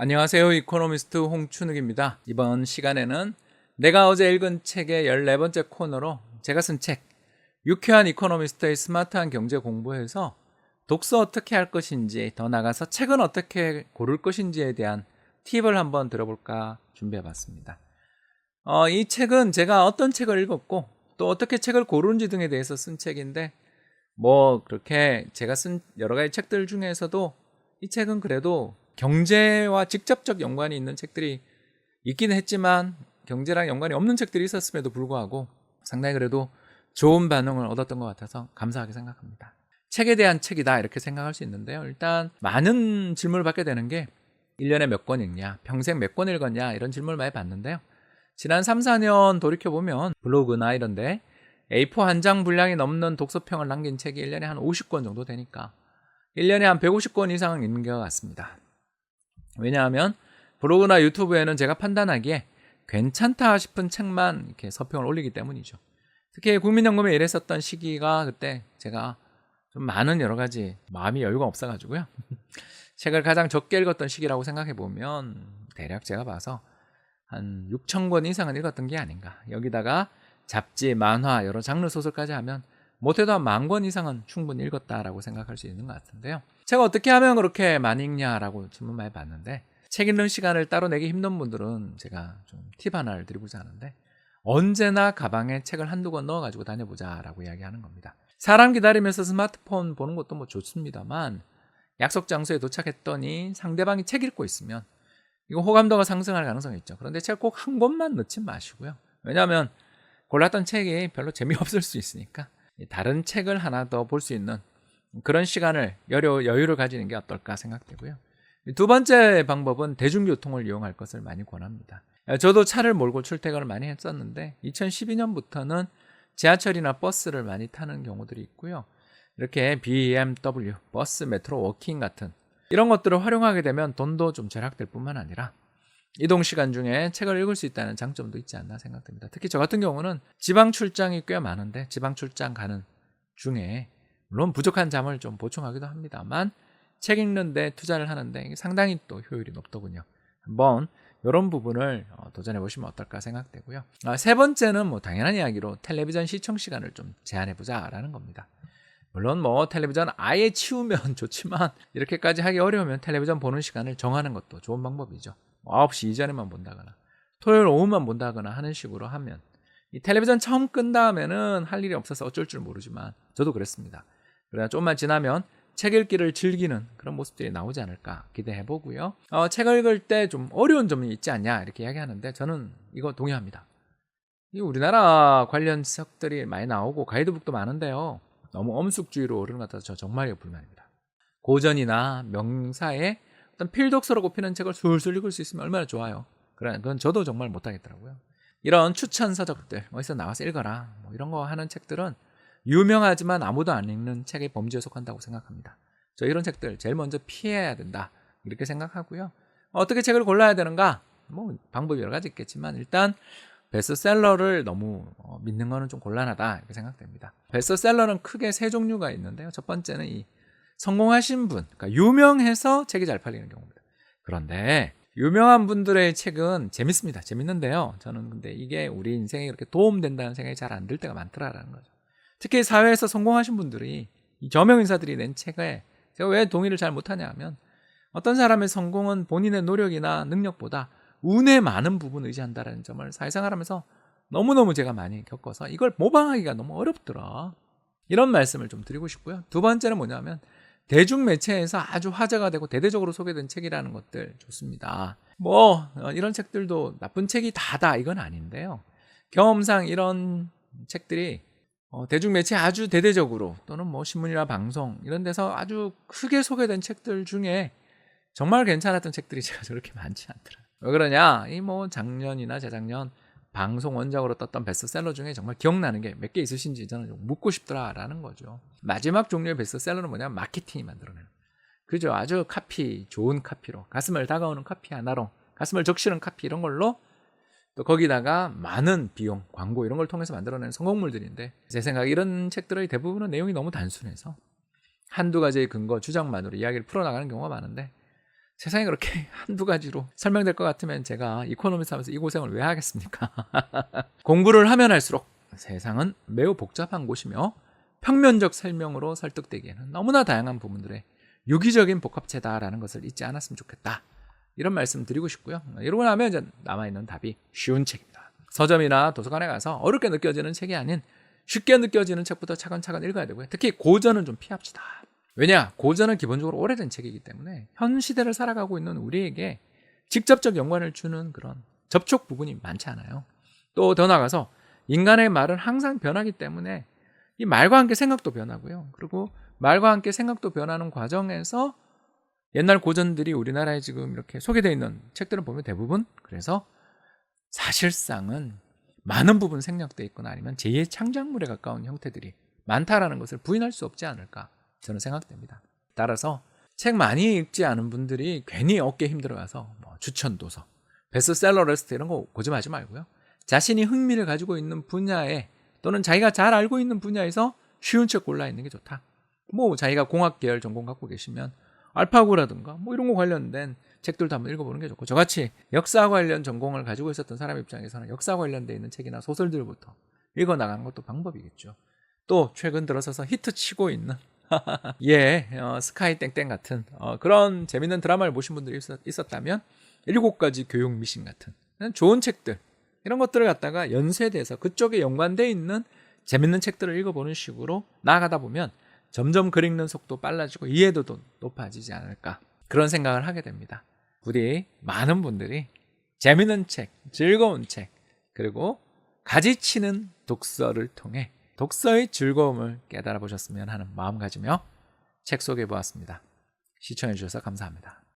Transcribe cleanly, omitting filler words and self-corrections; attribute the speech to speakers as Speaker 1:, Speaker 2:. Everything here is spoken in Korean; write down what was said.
Speaker 1: 안녕하세요. 이코노미스트 홍춘욱입니다. 이번 시간에는 내가 어제 읽은 책의 14번째 코너로 제가 쓴 책 유쾌한 이코노미스트의 스마트한 경제 공부에서 독서 어떻게 할 것인지, 더 나아가서 책은 어떻게 고를 것인지에 대한 팁을 한번 들어볼까 준비해봤습니다. 이 책은 제가 어떤 책을 읽었고 또 어떻게 책을 고르는지 등에 대해서 쓴 책인데, 그렇게 제가 쓴 여러 가지 책들 중에서도 이 책은 그래도 경제와 직접적 연관이 있는 책들이 있기는 했지만 경제랑 연관이 없는 책들이 있었음에도 불구하고 상당히 그래도 좋은 반응을 얻었던 것 같아서 감사하게 생각합니다. 책에 대한 책이다 이렇게 생각할 수 있는데요. 일단 많은 질문을 받게 되는 게 1년에 몇 권 읽냐, 평생 몇 권 읽었냐, 이런 질문을 많이 받는데요. 지난 3, 4년 돌이켜보면 블로그나 이런데 A4 한 장 분량이 넘는 독서평을 남긴 책이 1년에 한 50권 정도 되니까 1년에 한 150권 이상은 읽는 것 같습니다. 왜냐하면 블로그나 유튜브에는 제가 판단하기에 괜찮다 싶은 책만 이렇게 서평을 올리기 때문이죠. 특히 국민연금에 일했었던 시기가 그때 제가 좀 많은 여러 가지 마음이 여유가 없어가지고요. 책을 가장 적게 읽었던 시기라고 생각해 보면 대략 제가 봐서 한 6,000권 이상은 읽었던 게 아닌가. 여기다가 잡지, 만화, 여러 장르 소설까지 하면 못해도 한 10,000권 이상은 충분히 읽었다라고 생각할 수 있는 것 같은데요. 제가 어떻게 하면 그렇게 많이 읽냐라고 질문 많이 받는데, 책 읽는 시간을 따로 내기 힘든 분들은 제가 좀 팁 하나를 드리고자 하는데, 언제나 가방에 책을 한두 권 넣어가지고 다녀보자라고 이야기하는 겁니다. 사람 기다리면서 스마트폰 보는 것도 뭐 좋습니다만, 약속 장소에 도착했더니 상대방이 책 읽고 있으면 이거 호감도가 상승할 가능성이 있죠. 그런데 책 꼭 한 권만 넣지 마시고요. 왜냐하면 골랐던 책이 별로 재미없을 수 있으니까 다른 책을 하나 더 볼 수 있는 그런 시간을 여유를 가지는 게 어떨까 생각되고요. 두 번째 방법은 대중교통을 이용할 것을 많이 권합니다. 저도 차를 몰고 출퇴근을 많이 했었는데 2012년부터는 지하철이나 버스를 많이 타는 경우들이 있고요. 이렇게 BMW, 버스, 메트로, 워킹 같은 이런 것들을 활용하게 되면 돈도 좀 절약될 뿐만 아니라 이동 시간 중에 책을 읽을 수 있다는 장점도 있지 않나 생각됩니다. 특히 저 같은 경우는 지방 출장이 꽤 많은데 지방 출장 가는 중에 물론 부족한 잠을 좀 보충하기도 합니다만 책 읽는데 투자를 하는데 상당히 또 효율이 높더군요. 한번 이런 부분을 도전해 보시면 어떨까 생각되고요. 세 번째는 당연한 이야기로 텔레비전 시청 시간을 좀 제한해 보자라는 겁니다. 물론 텔레비전 아예 치우면 좋지만 이렇게까지 하기 어려우면 텔레비전 보는 시간을 정하는 것도 좋은 방법이죠. 9시 이전에만 본다거나 토요일 오후만 본다거나 하는 식으로 하면 이 텔레비전 처음 끈 다음에는 할 일이 없어서 어쩔 줄 모르지만 저도 그랬습니다. 그러나 조금만 지나면 책 읽기를 즐기는 그런 모습들이 나오지 않을까 기대해 보고요. 책을 읽을 때 좀 어려운 점이 있지 않냐 이렇게 이야기하는데 저는 이거 동의합니다. 이 우리나라 관련 책들이 많이 나오고 가이드북도 많은데요. 너무 엄숙주의로 오르는 것 같아서 저 정말 이거 불만입니다. 고전이나 명사의 어떤 필독서로 꼽히는 책을 술술 읽을 수 있으면 얼마나 좋아요. 그건 저도 정말 못하겠더라고요. 이런 추천 서적들 어디서 나와서 읽어라 이런 거 하는 책들은 유명하지만 아무도 안 읽는 책의 범주에 속한다고 생각합니다. 저 이런 책들 제일 먼저 피해야 된다 이렇게 생각하고요. 어떻게 책을 골라야 되는가? 방법이 여러 가지 있겠지만 일단 베스트셀러를 너무 믿는 거는 좀 곤란하다 이렇게 생각됩니다. 베스트셀러는 크게 세 종류가 있는데요. 첫 번째는 이 성공하신 분, 그러니까 유명해서 책이 잘 팔리는 경우입니다. 그런데 유명한 분들의 책은 재밌습니다. 재밌는데요. 저는 근데 이게 우리 인생에 그렇게 도움된다는 생각이 잘 안 들 때가 많더라라는 거죠. 특히 사회에서 성공하신 분들이 이 저명 인사들이 낸 책에 제가 왜 동의를 잘 못하냐 하면 어떤 사람의 성공은 본인의 노력이나 능력보다 운의 많은 부분을 의지한다는 점을 사회생활하면서 너무너무 제가 많이 겪어서 이걸 모방하기가 너무 어렵더라. 이런 말씀을 좀 드리고 싶고요. 두 번째는 뭐냐면 대중매체에서 아주 화제가 되고 대대적으로 소개된 책이라는 것들 좋습니다. 이런 책들도 나쁜 책이 다다 이건 아닌데요. 경험상 이런 책들이 대중매체 아주 대대적으로 또는 신문이나 방송 이런 데서 아주 크게 소개된 책들 중에 정말 괜찮았던 책들이 제가 저렇게 많지 않더라고요. 왜 그러냐? 작년이나 재작년 방송 원작으로 떴던 베스트셀러 중에 정말 기억나는 게 몇 개 있으신지 저는 좀 묻고 싶더라라는 거죠. 마지막 종류의 베스트셀러는 뭐냐면 마케팅이 만들어내는. 그죠? 아주 좋은 카피로 가슴을 다가오는 카피 하나로 가슴을 적시는 카피 이런 걸로 또 거기다가 많은 비용, 광고 이런 걸 통해서 만들어내는 성공물들인데 제 생각에 이런 책들의 대부분은 내용이 너무 단순해서 한두 가지의 근거, 주장만으로 이야기를 풀어나가는 경우가 많은데 세상에 그렇게 한두 가지로 설명될 것 같으면 제가 이코노미스트 하면서 이 고생을 왜 하겠습니까? 공부를 하면 할수록 세상은 매우 복잡한 곳이며 평면적 설명으로 설득되기에는 너무나 다양한 부분들의 유기적인 복합체다라는 것을 잊지 않았으면 좋겠다. 이런 말씀 드리고 싶고요. 이러고 나면 이제 남아있는 답이 쉬운 책입니다. 서점이나 도서관에 가서 어렵게 느껴지는 책이 아닌 쉽게 느껴지는 책부터 차근차근 읽어야 되고요. 특히 고전은 좀 피합시다. 왜냐? 고전은 기본적으로 오래된 책이기 때문에 현 시대를 살아가고 있는 우리에게 직접적 연관을 주는 그런 접촉 부분이 많지 않아요. 또 더 나아가서 인간의 말은 항상 변하기 때문에 이 말과 함께 생각도 변하고요. 그리고 말과 함께 생각도 변하는 과정에서 옛날 고전들이 우리나라에 지금 이렇게 소개되어 있는 책들을 보면 대부분 그래서 사실상은 많은 부분 생략되어 있거나 아니면 제2의 창작물에 가까운 형태들이 많다라는 것을 부인할 수 없지 않을까 저는 생각됩니다. 따라서 책 많이 읽지 않은 분들이 괜히 어깨 힘들어가서 추천 도서, 베스트셀러 리스트 이런 거 고집하지 말고요. 자신이 흥미를 가지고 있는 분야에 또는 자기가 잘 알고 있는 분야에서 쉬운 책 골라 있는 게 좋다. 자기가 공학 계열 전공 갖고 계시면 알파고라든가 이런 거 관련된 책들도 한번 읽어보는 게 좋고, 저같이 역사 관련 전공을 가지고 있었던 사람 입장에서는 역사 관련돼 있는 책이나 소설들부터 읽어나가는 것도 방법이겠죠. 또 최근 들어서서 히트치고 있는 스카이 땡땡 같은 그런 재밌는 드라마를 보신 분들이 있었다면 7가지 교육 미신 같은 좋은 책들, 이런 것들을 갖다가 연쇄돼서 그쪽에 연관돼 있는 재밌는 책들을 읽어보는 식으로 나아가다 보면 점점 글 읽는 속도 빨라지고 이해도도 높아지지 않을까, 그런 생각을 하게 됩니다. 부디 많은 분들이 재밌는 책, 즐거운 책, 그리고 가지치는 독서를 통해 독서의 즐거움을 깨달아 보셨으면 하는 마음 가지며 책 소개해 보았습니다. 시청해 주셔서 감사합니다.